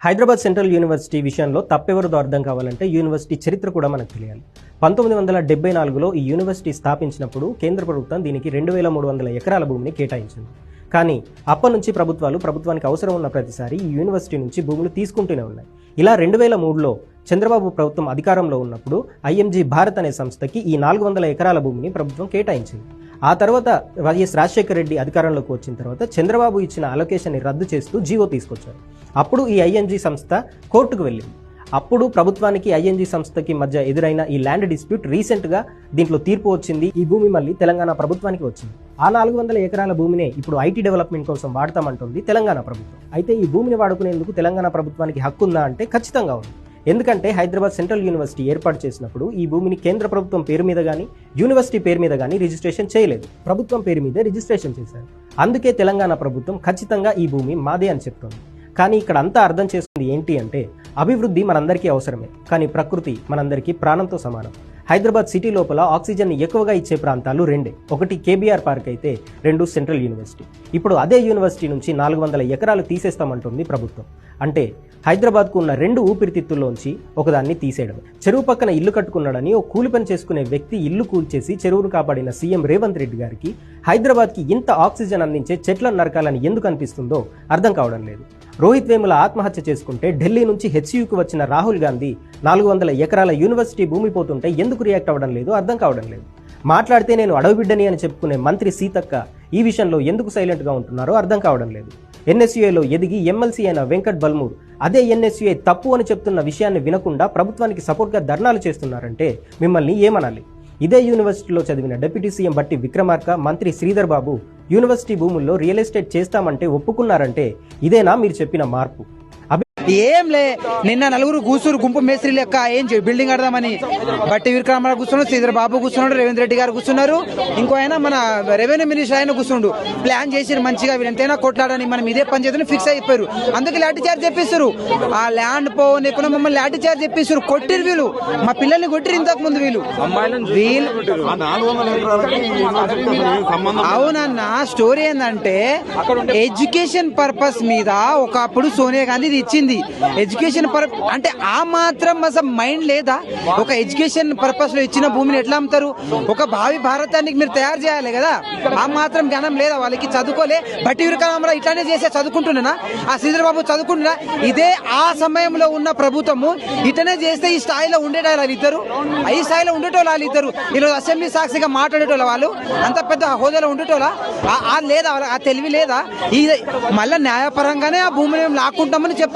Hyderabad central university విషయంలో తప్పెవరిదో అర్థం కావాలంటే యూనివర్సిటీ చరిత్ర కూడా మనకు తెలియాలి. 1974లో ఈ యూనివర్సిటీ స్థాపించినప్పుడు కేంద్ర ప్రభుత్వం దీనికి 2300 ఎకరాల భూమిని కేటాయించింది. కానీ అప్పటి నుంచి ప్రభుత్వానికి అవసరం ఉన్న ప్రతిసారి ఈ యూనివర్సిటీ నుంచి భూములు తీసుకుంటూనే ఉన్నాయి. ఇలా 2003లో చంద్రబాబు ప్రభుత్వం అధికారంలో ఉన్నప్పుడు ఐఎంజీ భారత్ అనే సంస్థకి ఈ 400 ఎకరాల భూమిని ప్రభుత్వం కేటాయించింది. ఆ తర్వాత వైఎస్ రాజశేఖర రెడ్డి అధికారంలోకి వచ్చిన తర్వాత చంద్రబాబు ఇచ్చిన అలొకేషన్ని రద్దు చేస్తూ జీవో తీసుకొచ్చారు. అప్పుడు ఈ ఐఎన్జీ సంస్థ కోర్టుకు వెళ్ళింది. అప్పుడు ప్రభుత్వానికి ఐఎన్జీ సంస్థకి మధ్య ఎదురైన ఈ ల్యాండ్ డిస్ప్యూట్ రీసెంట్గా దీంట్లో తీర్పు వచ్చింది. ఈ భూమి మళ్ళీ తెలంగాణ ప్రభుత్వానికి వచ్చింది. ఆ 400 ఎకరాల భూమినే ఇప్పుడు ఐటీ డెవలప్మెంట్ కోసం వాడతామంటుంది తెలంగాణ ప్రభుత్వం. అయితే ఈ భూమిని వాడుకునేందుకు తెలంగాణ ప్రభుత్వానికి హక్కు ఉందా అంటే ఖచ్చితంగా ఉంది. ఎందుకంటే హైదరాబాద్ సెంట్రల్ యూనివర్సిటీ ఏర్పాటు చేసినప్పుడు ఈ భూమిని కేంద్ర ప్రభుత్వం పేరు మీద కానీ యూనివర్సిటీ పేరు మీద కానీ రిజిస్ట్రేషన్ చేయలేదు. ప్రభుత్వం పేరు మీదే రిజిస్ట్రేషన్ చేశారు. అందుకే తెలంగాణ ప్రభుత్వం ఖచ్చితంగా ఈ భూమి మాదే అని చెప్తోంది. కానీ ఇక్కడ అంతా అర్థం చేసుకుంది ఏంటి అంటే అభివృద్ధి మనందరికీ అవసరమే, కానీ ప్రకృతి మనందరికీ ప్రాణంతో సమానం. హైదరాబాద్ సిటీ లోపల ఆక్సిజన్ ఎక్కువగా ఇచ్చే ప్రాంతాలు రెండే. ఒకటి కేబీఆర్ పార్క్ అయితే, 2 సెంట్రల్ యూనివర్సిటీ. ఇప్పుడు అదే యూనివర్సిటీ నుంచి 400 ఎకరాలు తీసేస్తామంటుంది ప్రభుత్వం. అంటే హైదరాబాద్కు ఉన్న 2 ఊపిరితిత్తుల్లోంచి ఒకదాన్ని తీసేయడం. చెరువు పక్కన ఇల్లు కట్టుకున్నాడని ఓ కూలి పని చేసుకునే వ్యక్తి ఇల్లు కూల్చేసి చెరువును కాపాడిన సీఎం రేవంత్ రెడ్డి గారికి హైదరాబాద్కి ఇంత ఆక్సిజన్ అందించే చెట్లను నరకాలని ఎందుకు అనిపిస్తుందో అర్థం కావడం లేదు. రోహిత్ వేముల ఆత్మహత్య చేసుకుంటే ఢిల్లీ నుంచి హెచ్యూకు వచ్చిన రాహుల్ గాంధీ 400 ఎకరాల యూనివర్సిటీ భూమి పోతుంటే ఎందుకు రియాక్ట్ అవ్వడం లేదు అర్థం కావడం లేదు. మాట్లాడితే నేను అడవి బిడ్డని అని చెప్పుకునే మంత్రి సీతక్క ఈ విషయంలో ఎందుకు సైలెంట్గా ఉంటున్నారో అర్థం కావడం లేదు. ఎన్ఎస్యుఐలో ఎదిగి ఎమ్మెల్సీ అయిన వెంకట్ బల్మూర్ అదే ఎన్ఎస్యుఐ తప్పు అని చెప్తున్న విషయాన్ని వినకుండా ప్రభుత్వానికి సపోర్ట్గా ధర్నాలు చేస్తున్నారంటే మిమ్మల్ని ఏమనాలి? ఇదే యూనివర్సిటీలో చదివిన డిప్యూటీ సీఎం బట్టి విక్రమార్క, మంత్రి శ్రీధర్ బాబు యూనివర్సిటీ భూముల్లో రియల్ ఎస్టేట్ చేస్తామంటే ఒప్పుకున్నారంటే ఇదేనా మీరు చెప్పిన మార్పు? ఏం లే, నిన్న నలుగురు కూర్చురు గుంపు మేస్త్రి లెక్క ఏం బిల్డింగ్ కడదామని బట్టి విక్రమార్క కూర్చున్నాడు, శ్రీధర్ బాబు కూర్చున్నాడు, రేవంత్ రెడ్డి గారు కూర్చున్నారు, ఇంకో ఆయన మన రెవెన్యూ మినిస్టర్ ఆయన కూర్చుండు. ప్లాన్ చేసి మంచిగా ఎంతైనా కొట్లాడని మనం ఇదే పని చేద్దని ఫిక్స్ అయిపోయారు. అందుకే లాఠీ చార్జ్ చెప్పిస్తారు. ఆ ల్యాండ్ పోనీకుండా మమ్మల్ని లాఠీ చార్జ్ చెప్పిస్తారు. కొట్టిరు వీళ్ళు, మా పిల్లల్ని కొట్టిరు ఇంతకు ముందు వీళ్ళు. అవునన్న, స్టోరీ ఏంటంటే ఎడ్యుకేషన్ పర్పస్ మీద ఒకప్పుడు సోనియా గాంధీ ఇది ఇచ్చింది. ఎడ్యుకేషన్ అంటే ఆ మాత్రం అసలు మైండ్ లేదా? ఒక ఎడ్యుకేషన్ పర్పస్ లో ఇచ్చిన భూమిని ఎట్లా అమ్ముతారు? ఒక భావి భారతానికి మీరు తయారు చేయాలి కదా, ఆ మాత్రం జ్ఞానం లేదా వాళ్ళకి? చదువుకోలే బట్టి విక్రమార్క ఇట్లానే చేసే చదువుకుంటున్నా, ఆ శ్రీధర్ బాబు చదువుకుంటున్నా. ఇదే ఆ సమయంలో ఉన్న ప్రభుత్వము ఇట్లనే చేస్తే ఈ స్థాయిలో ఉండేటోళ్ళు వాళ్ళిద్దరు, ఈ స్థాయిలో ఉండేటోళ్ళు వాళ్ళిద్దరు. ఈరోజు అసెంబ్లీ సాక్షిగా మాట్లాడేటోళ్ళ వాళ్ళు అంత పెద్ద హోదాలో ఉండేటోళ్ళ లేదా? ఆ తెలివి లేదా? మళ్ళీ న్యాయపరంగానే ఆ భూమిని లాక్కుంటామని చెప్తున్నారు.